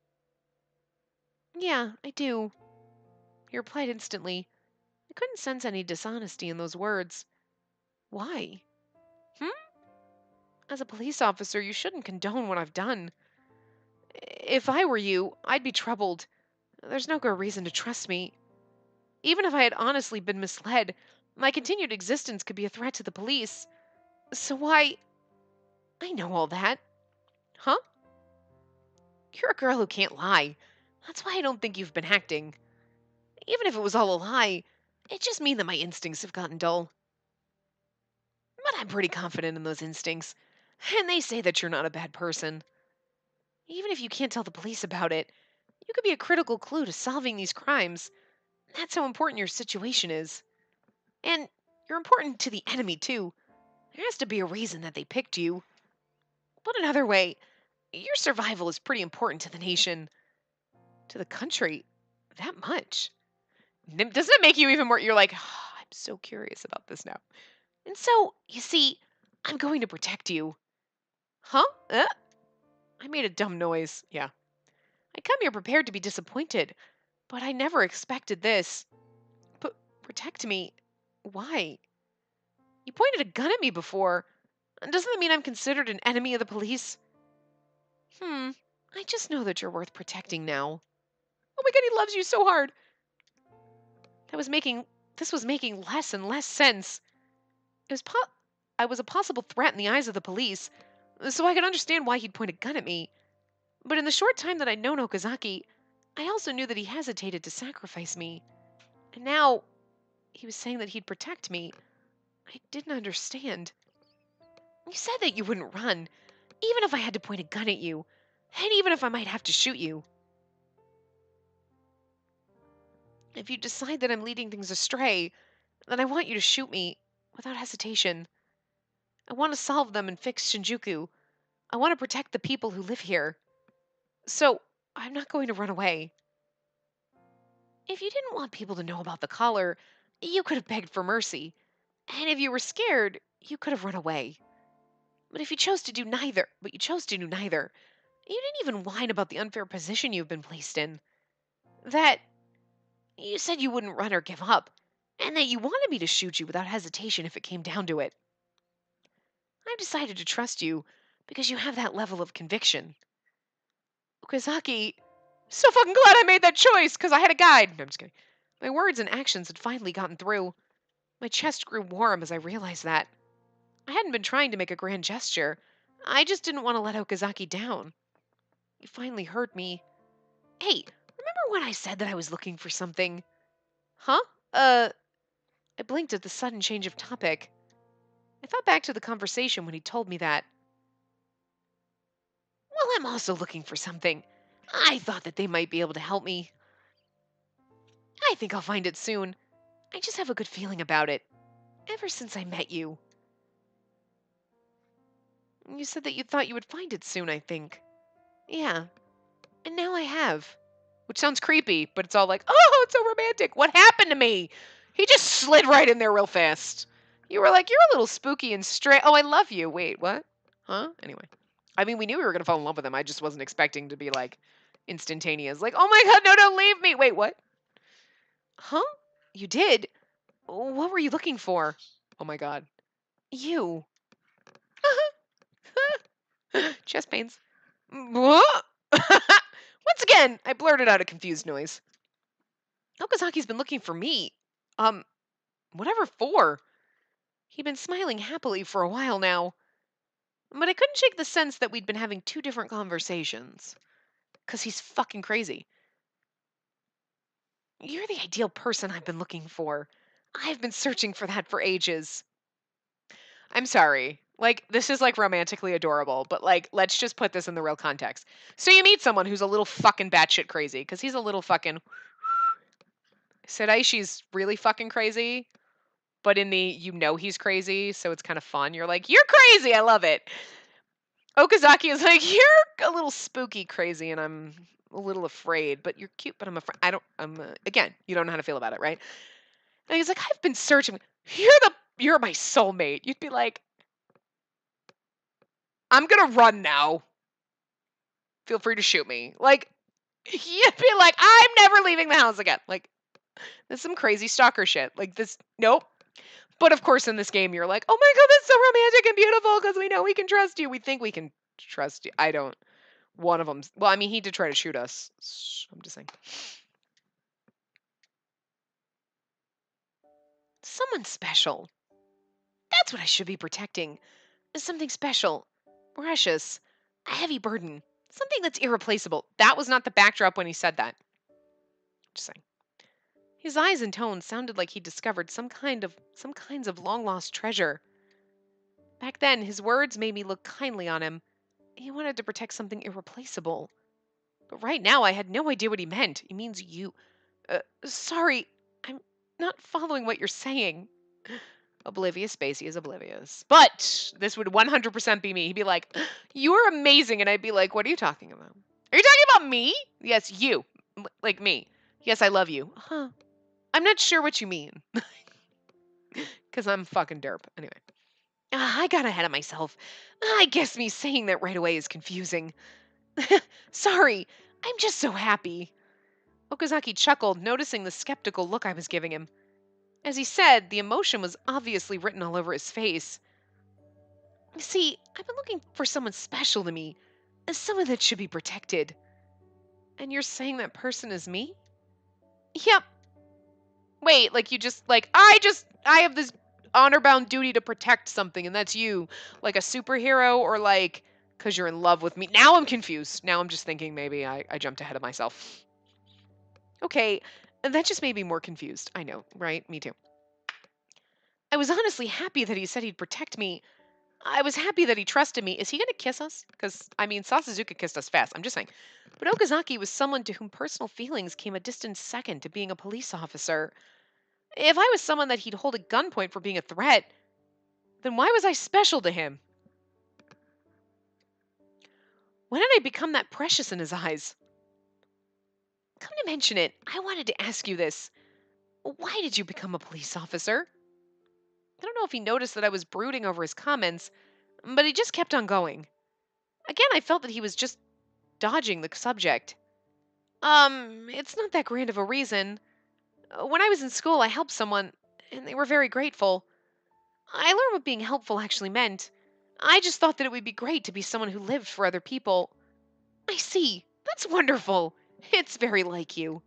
Yeah, I do. He replied instantly. I couldn't sense any dishonesty in those words. Why? Hmm? As a police officer, you shouldn't condone what I've done. If I were you, I'd be troubled. There's no good reason to trust me. Even if I had honestly been misled, my continued existence could be a threat to the police. So why? I know all that. Huh? You're a girl who can't lie. That's why I don't think you've been acting. Even if it was all a lie, it just means that my instincts have gotten dull. But I'm pretty confident in those instincts. And they say that you're not a bad person. Even if you can't tell the police about it, you could be a critical clue to solving these crimes. That's how important your situation is. And you're important to the enemy, too. There has to be a reason that they picked you. Put another way, your survival is pretty important to the nation. To the country. That much. Doesn't it make you even more? You're like, "Oh, I'm so curious about this now." And so, you see, I'm going to protect you. Huh? I made a dumb noise. Yeah. I come here prepared to be disappointed, but I never expected this. But protect me. Why? You pointed a gun at me before. Doesn't that mean I'm considered an enemy of the police? I just know that you're worth protecting now. Oh my god, he loves you so hard. That was making this was making less and less sense. It was I was a possible threat in the eyes of the police, so I could understand why he'd point a gun at me. But in the short time that I'd known Okazaki, I also knew that he hesitated to sacrifice me. And now he was saying that he'd protect me. I didn't understand. You said that you wouldn't run, even if I had to point a gun at you, and even if I might have to shoot you. If you decide that I'm leading things astray, then I want you to shoot me without hesitation. I want to solve them and fix Shinjuku. I want to protect the people who live here. So, I'm not going to run away. If you didn't want people to know about the collar, you could have begged for mercy. And if you were scared, you could have run away. But if you chose to do neither, you didn't even whine about the unfair position you've been placed in. That you said you wouldn't run or give up, and that you wanted me to shoot you without hesitation if it came down to it. I've decided to trust you because you have that level of conviction. Okazaki, so fucking glad I made that choice because I had a guide. No, I'm just kidding. My words and actions had finally gotten through. My chest grew warm as I realized that. I hadn't been trying to make a grand gesture. I just didn't want to let Okazaki down. He finally heard me. Hey, remember when I said that I was looking for something? Huh? I blinked at the sudden change of topic. I thought back to the conversation when he told me that. Well, I'm also looking for something. I thought that they might be able to help me. I think I'll find it soon. I just have a good feeling about it. Ever since I met you. You said that you thought you would find it soon, I think. Yeah. And now I have. Which sounds creepy, but it's all like, oh, it's so romantic. What happened to me? He just slid right in there real fast. You were like, you're a little spooky and straight. Oh, I love you. Wait, what? Huh? Anyway. I mean, we knew we were going to fall in love with him. I just wasn't expecting to be like instantaneous. Like, oh my God, no, don't leave me. Wait, what? Huh? You did? What were you looking for? Oh my God. You. Chest pains. What? Once again, I blurted out a confused noise. Okazaki's been looking for me. Um, whatever for. He'd been smiling happily for a while now. But I couldn't shake the sense that we'd been having two different conversations. 'Cause he's fucking crazy. You're the ideal person I've been looking for. I've been searching for that for ages. I'm sorry. Like, this is like romantically adorable, but like, let's just put this in the real context. So you meet someone who's a little fucking batshit crazy, because he's a little fucking. Sadaishi's really fucking crazy, but in the he's crazy, so it's kind of fun. You're like, you're crazy, I love it. Okazaki is like, you're a little spooky crazy, and I'm a little afraid, but you're cute, but I'm afraid. Again, you don't know how to feel about it, right? And he's like, I've been searching. You're my soulmate. You'd be like, I'm gonna run now. Feel free to shoot me. Like, you'd be like, I'm never leaving the house again. Like, this is some crazy stalker shit. Like this, nope. But of course, in this game, you're like, oh my God, that's so romantic and beautiful because we know we can trust you. We think we can trust you. I don't. One of them. Well, I mean, he did try to shoot us. I'm just saying. Someone special. That's what I should be protecting. Something special. Precious. A heavy burden. Something that's irreplaceable. That was not the backdrop when he said that. Just saying. His eyes and tone sounded like he discovered some kinds of long-lost treasure. Back then, his words made me look kindly on him. He wanted to protect something irreplaceable. But right now, I had no idea what he meant. He means you. Sorry, I'm not following what you're saying. Oblivious, Spacey is oblivious. But this would 100% be me. He'd be like, you're amazing. And I'd be like, what are you talking about? Are you talking about me? Yes, you. Like me. Yes, I love you. Huh. I'm not sure what you mean. Because I'm fucking derp. Anyway. I got ahead of myself. I guess me saying that right away is confusing. Sorry, I'm just so happy. Okazaki chuckled, noticing the skeptical look I was giving him. As he said, the emotion was obviously written all over his face. You see, I've been looking for someone special to me, as someone that should be protected. And you're saying that person is me? Yep. Wait, like you just, like, I have this honor-bound duty to protect something, and that's you. Like a superhero, or like, because you're in love with me. Now I'm confused. Now I'm just thinking maybe I jumped ahead of myself. Okay, that just made me more confused. I know, right? Me too. I was honestly happy that he said he'd protect me. I was happy that he trusted me. Is he going to kiss us? Because, I mean, Sasuzuka kissed us fast. I'm just saying. But Okazaki was someone to whom personal feelings came a distant second to being a police officer. If I was someone that he'd hold at gunpoint for being a threat, then why was I special to him? When did I become that precious in his eyes? Come to mention it, I wanted to ask you this. Why did you become a police officer? I don't know if he noticed that I was brooding over his comments, but he just kept on going. Again, I felt that he was just dodging the subject. It's not that grand of a reason. When I was in school, I helped someone, and they were very grateful. I learned what being helpful actually meant. I just thought that it would be great to be someone who lived for other people. I see. That's wonderful. It's very like you.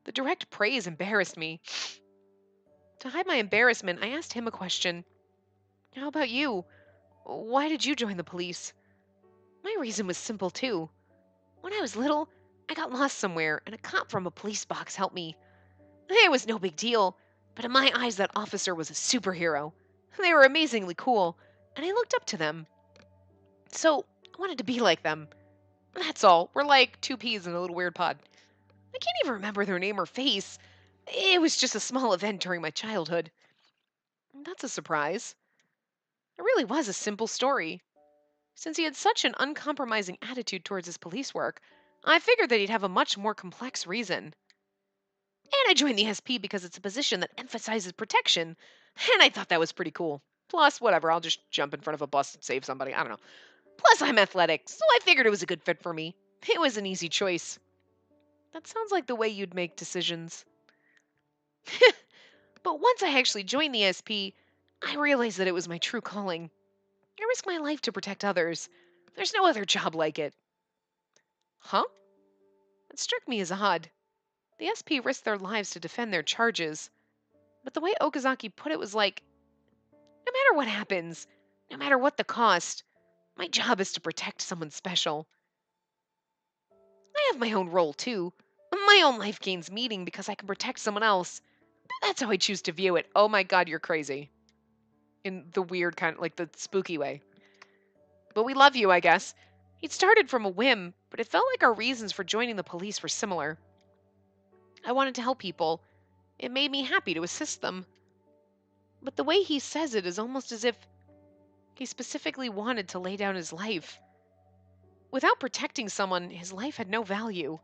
The direct praise embarrassed me. To hide my embarrassment, I asked him a question. How about you? Why did you join the police? My reason was simple, too. When I was little, I got lost somewhere, and a cop from a police box helped me. It was no big deal, but in my eyes, that officer was a superhero. They were amazingly cool, and I looked up to them. So, I wanted to be like them. That's all. We're like two peas in a little weird pod. I can't even remember their name or face. It was just a small event during my childhood. That's a surprise. It really was a simple story. Since he had such an uncompromising attitude towards his police work, I figured that he'd have a much more complex reason. And I joined the SP because it's a position that emphasizes protection, and I thought that was pretty cool. Plus, whatever, I'll just jump in front of a bus and save somebody. I don't know. Plus, I'm athletic, so I figured it was a good fit for me. It was an easy choice. That sounds like the way you'd make decisions. But once I actually joined the SP, I realized that it was my true calling. I risk my life to protect others. There's no other job like it. Huh? It struck me as odd. The SP risked their lives to defend their charges, but the way Okazaki put it was like, no matter what happens, no matter what the cost, my job is to protect someone special. I have my own role too. My own life gains meaning because I can protect someone else. That's how I choose to view it. Oh my god, you're crazy. In the weird kind of like the spooky way. But we love you, I guess. He'd started from a whim, but it felt like our reasons for joining the police were similar. I wanted to help people. It made me happy to assist them. But the way he says it is almost as if he specifically wanted to lay down his life. Without protecting someone, his life had no value.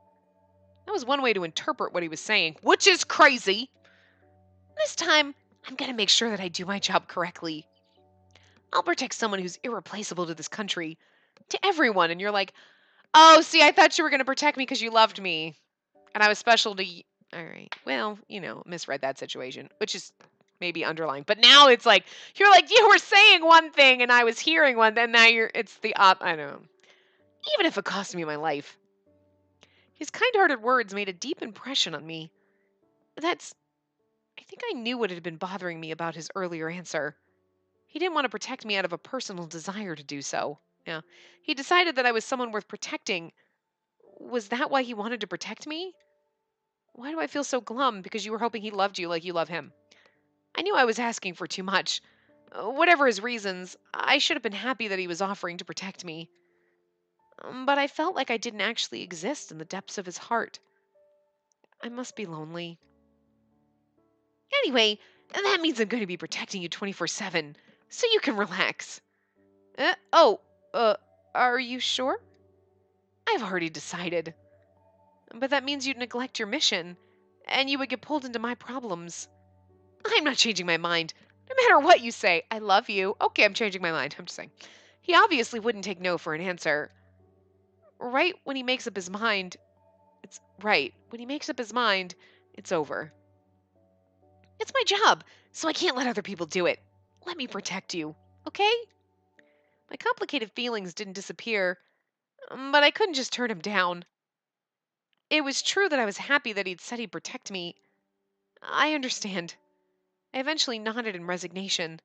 That was one way to interpret what he was saying, which is crazy. This time, I'm going to make sure that I do my job correctly. I'll protect someone who's irreplaceable to this country, to everyone. And you're like, oh, see, I thought you were going to protect me because you loved me. And I was special to you. All right. Well, misread that situation, which is maybe underlying. But now it's like, you're like, you were saying one thing and I was hearing one. Then now it's the I don't know. Even if it cost me my life. His kind-hearted words made a deep impression on me. I think I knew what had been bothering me about his earlier answer. He didn't want to protect me out of a personal desire to do so. Yeah. He decided that I was someone worth protecting. Was that why he wanted to protect me? Why do I feel so glum? Because you were hoping he loved you like you love him. I knew I was asking for too much. Whatever his reasons, I should have been happy that he was offering to protect me. But I felt like I didn't actually exist in the depths of his heart. I must be lonely. Anyway, that means I'm going to be protecting you 24/7, so you can relax. Oh, are you sure? I've already decided. But that means you'd neglect your mission, and you would get pulled into my problems. I'm not changing my mind. No matter what you say, I love you. Okay, I'm changing my mind. I'm just saying. He obviously wouldn't take no for an answer. Right when he makes up his mind, it's right. When he makes up his mind, it's over. It's my job, so I can't let other people do it. Let me protect you, okay? My complicated feelings didn't disappear, but I couldn't just turn him down. It was true that I was happy that he'd said he'd protect me. I understand. I eventually nodded in resignation.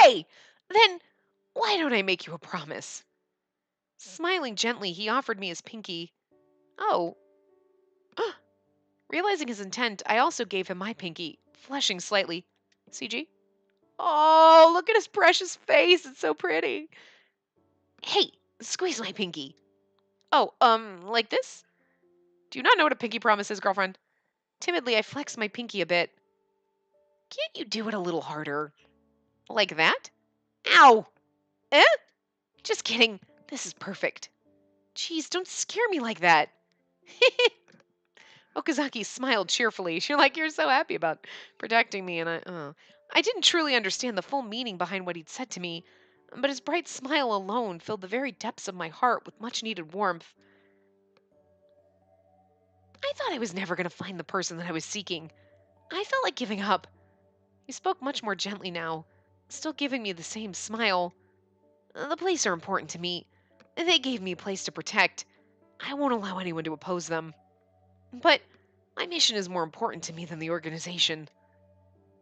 Yay! Then why don't I make you a promise? Smiling gently, he offered me his pinky. Oh, Realizing his intent, I also gave him my pinky, flushing slightly. CG? Oh, look at his precious face. It's so pretty. Hey, squeeze my pinky. Oh, like this? Do you not know what a pinky promise is, girlfriend? Timidly, I flex my pinky a bit. Can't you do it a little harder? Like that? Ow! Eh? Just kidding. This is perfect. Jeez, don't scare me like that. Okazaki smiled cheerfully. You're so happy about protecting me, and I didn't truly understand the full meaning behind what he'd said to me, but his bright smile alone filled the very depths of my heart with much needed warmth. I thought I was never going to find the person that I was seeking. I felt like giving up. He spoke much more gently now, still giving me the same smile. The police are important to me. They gave me a place to protect. I won't allow anyone to oppose them. But my mission is more important to me than the organization.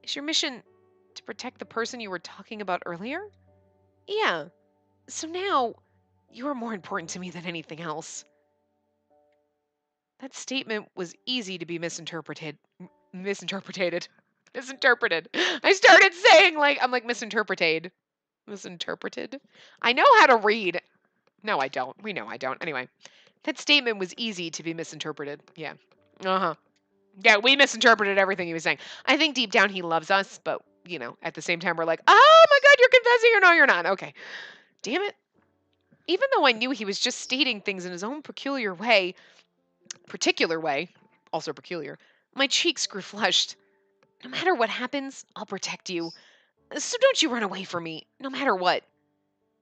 Is your mission to protect the person you were talking about earlier? Yeah. So now, you're more important to me than anything else. That statement was easy to be misinterpreted. Misinterpreted. Misinterpreted. I started saying I'm like misinterpreted. Misinterpreted. I know how to read. No, I don't. We know I don't. Anyway, that statement was easy to be misinterpreted. Yeah. Uh-huh. Yeah, we misinterpreted everything he was saying. I think deep down he loves us, but, at the same time we're like, oh my God, you're confessing or no, you're not. Okay. Damn it. Even though I knew he was just stating things in his own particular way, also peculiar, my cheeks grew flushed. No matter what happens, I'll protect you. So don't you run away from me, no matter what.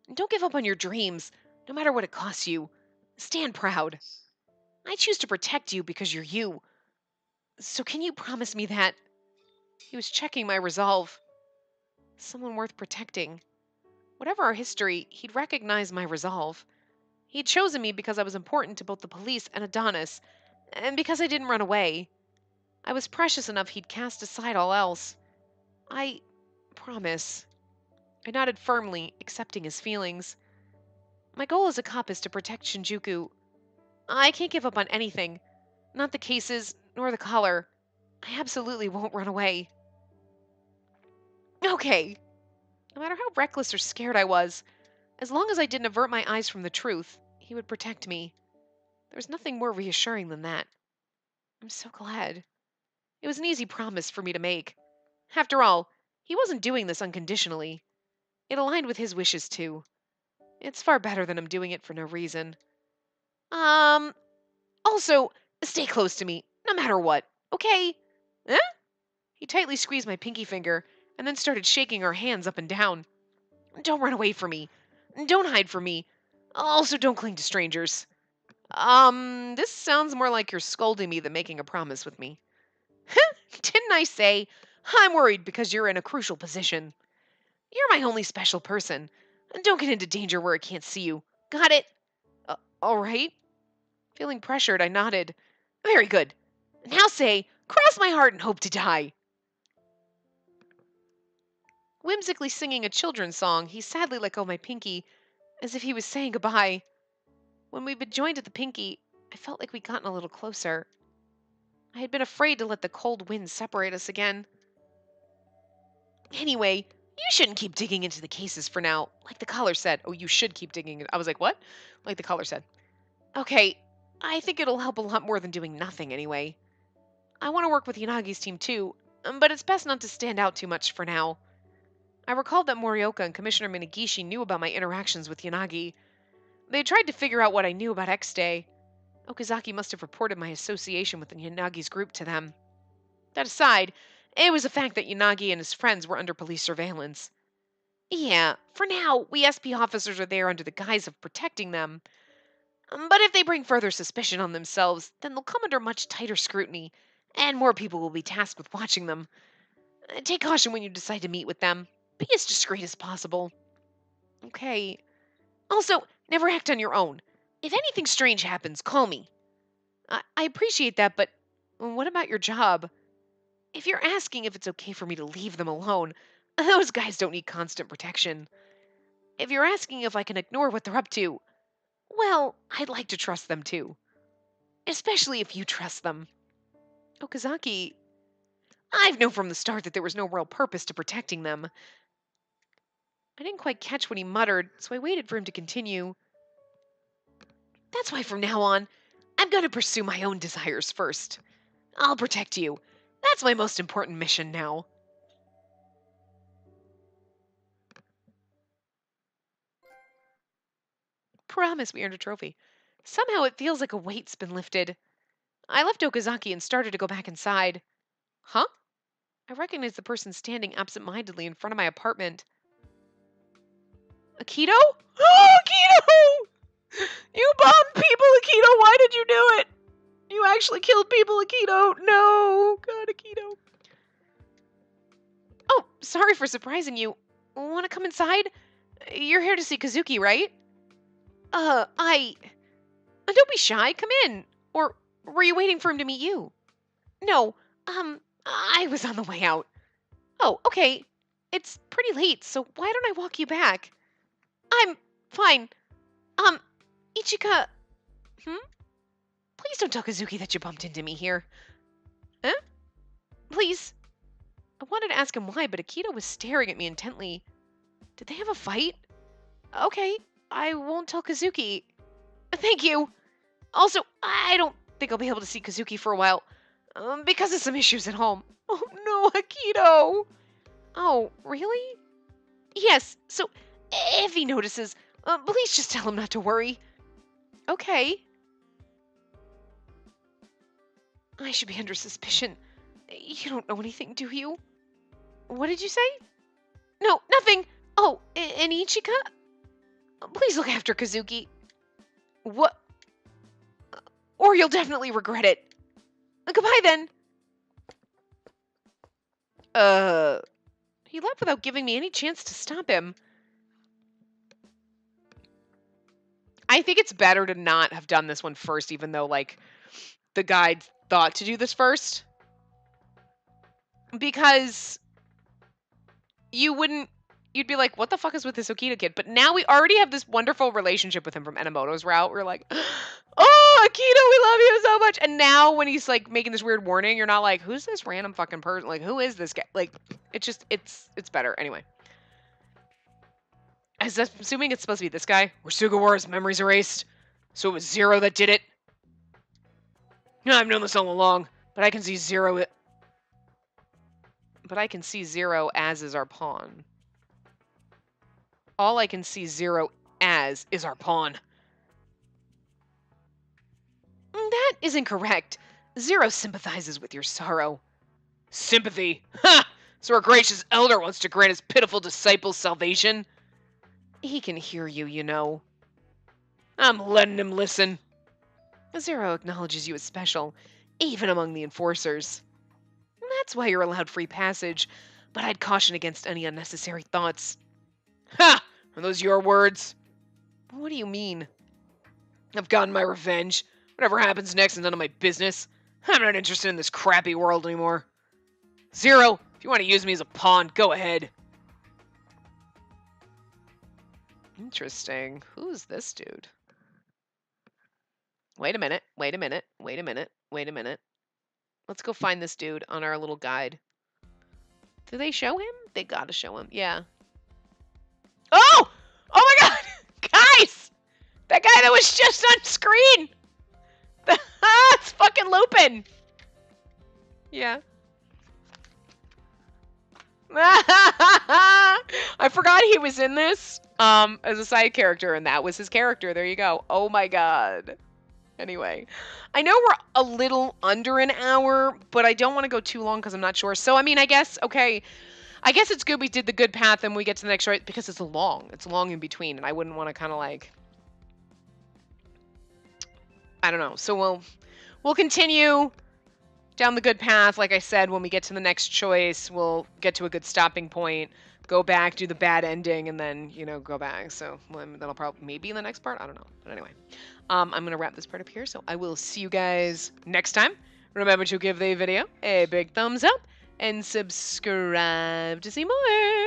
And don't give up on your dreams, no matter what it costs you. Stand proud. I choose to protect you because you're you. So can you promise me that? He was checking my resolve. Someone worth protecting. Whatever our history, he'd recognize my resolve. He'd chosen me because I was important to both the police and Adonis, and because I didn't run away. I was precious enough he'd cast aside all else. I promise. I nodded firmly, accepting his feelings. My goal as a cop is to protect Shinjuku. I can't give up on anything. Not the cases, nor the collar. I absolutely won't run away. Okay. No matter how reckless or scared I was, as long as I didn't avert my eyes from the truth, he would protect me. There was nothing more reassuring than that. I'm so glad. It was an easy promise for me to make. After all, he wasn't doing this unconditionally. It aligned with his wishes, too. It's far better than him doing it for no reason. Um, Also, stay close to me, no matter what, okay? Eh? He tightly squeezed my pinky finger and then started shaking our hands up and down. Don't run away from me. Don't hide from me. Also, don't cling to strangers. This sounds more like you're scolding me than making a promise with me. Didn't I say I'm worried because you're in a crucial position? You're my only special person. Don't get into danger where I can't see you. Got it? All right. Feeling pressured, I nodded. Very good. Now say, cross my heart and hope to die. Whimsically singing a children's song, he sadly let go of my pinky, as if he was saying goodbye. When we'd been joined at the pinky, I felt like we'd gotten a little closer. I had been afraid to let the cold wind separate us again. Anyway, you shouldn't keep digging into the cases for now, like the caller said. Oh, you should keep digging. I was like, what? Like the caller said. Okay, I think it'll help a lot more than doing nothing anyway. I want to work with Yanagi's team too, but it's best not to stand out too much for now. I recalled that Morioka and Commissioner Minagishi knew about my interactions with Yanagi. They tried to figure out what I knew about X-Day. Okazaki must have reported my association with Yanagi's group to them. That aside, it was a fact that Yanagi and his friends were under police surveillance. Yeah, for now, we SP officers are there under the guise of protecting them. But if they bring further suspicion on themselves, then they'll come under much tighter scrutiny, and more people will be tasked with watching them. Take caution when you decide to meet with them. Be as discreet as possible. Okay. Also, never act on your own. If anything strange happens, call me. I appreciate that, but what about your job? If you're asking if it's okay for me to leave them alone, those guys don't need constant protection. If you're asking if I can ignore what they're up to, well, I'd like to trust them too. Especially if you trust them. Okazaki, I've known from the start that there was no real purpose to protecting them. I didn't quite catch what he muttered, so I waited for him to continue. That's why from now on, I'm going to pursue my own desires first. I'll protect you. That's my most important mission now. Promise we earned a trophy. Somehow it feels like a weight's been lifted. I left Okazaki and started to go back inside. Huh? I recognized the person standing absent-mindedly in front of my apartment. Akito? Oh, Akito! You bombed people, Akito! Why did you do it? You actually killed people, Akito! No! God, Akito. Oh, sorry for surprising you. Want to come inside? You're here to see Kazuki, right? Don't be shy. Come in. Or were you waiting for him to meet you? No, I was on the way out. Oh, okay. It's pretty late, so why don't I walk you back? I'm fine. Ichika... Please don't tell Kazuki that you bumped into me here. Huh? Please. I wanted to ask him why, but Akito was staring at me intently. Did they have a fight? Okay, I won't tell Kazuki. Thank you. Also, I don't think I'll be able to see Kazuki for a while. Because of some issues at home. Oh no, Akito! Oh, really? Yes, so if he notices, please just tell him not to worry. Okay. I should be under suspicion. You don't know anything, do you? What did you say? No, nothing. Oh, and Ichika? Please look after Kazuki. What? Or you'll definitely regret it. Goodbye then. He left without giving me any chance to stop him. I think it's better to not have done this one first, even though, like, the guide thought to do this first. Because you'd be like, what the fuck is with this Okita kid? But now we already have this wonderful relationship with him from Enomoto's route. We're like, oh, Akito, we love you so much. And now when he's like making this weird warning, you're not like, who's this random fucking person? Like, who is this guy? Like, it's better. Anyway. I'm assuming it's supposed to be this guy. Where Sugawara's memories erased. So it was Zero that did it. No, I've known this all along, but I can see Zero. But I can see Zero as is our pawn. All I can see Zero as is our pawn. That is incorrect. Zero sympathizes with your sorrow. Sympathy? Ha! So our gracious elder wants to grant his pitiful disciples salvation? He can hear you, you know. I'm letting him listen. Zero acknowledges you as special, even among the enforcers. That's why you're allowed free passage, but I'd caution against any unnecessary thoughts. Ha! Are those your words? What do you mean? I've gotten my revenge. Whatever happens next is none of my business. I'm not interested in this crappy world anymore. Zero, if you want to use me as a pawn, go ahead. Interesting. Who's this dude? Wait a minute. Wait a minute. Wait a minute. Wait a minute. Let's go find this dude on our little guide. Do they show him? They gotta show him. Yeah. Oh! Oh my god! Guys! That guy that was just on screen! It's fucking Lupin! Yeah. I forgot he was in this as a side character, and that was his character. There you go. Oh my god. Anyway, I know we're a little under an hour, but I don't want to go too long because I'm not sure. So, I mean, I guess, okay, I guess it's good we did the good path and we get to the next choice because it's long. It's long in between, and I wouldn't want to kind of like, I don't know. So we'll continue down the good path. Like I said, when we get to the next choice, we'll get to a good stopping point, go back, do the bad ending, and then, you know, go back. So that'll probably maybe in the next part. I don't know. But anyway, I'm going to wrap this part up here. So I will see you guys next time. Remember to give the video a big thumbs up and subscribe to see more.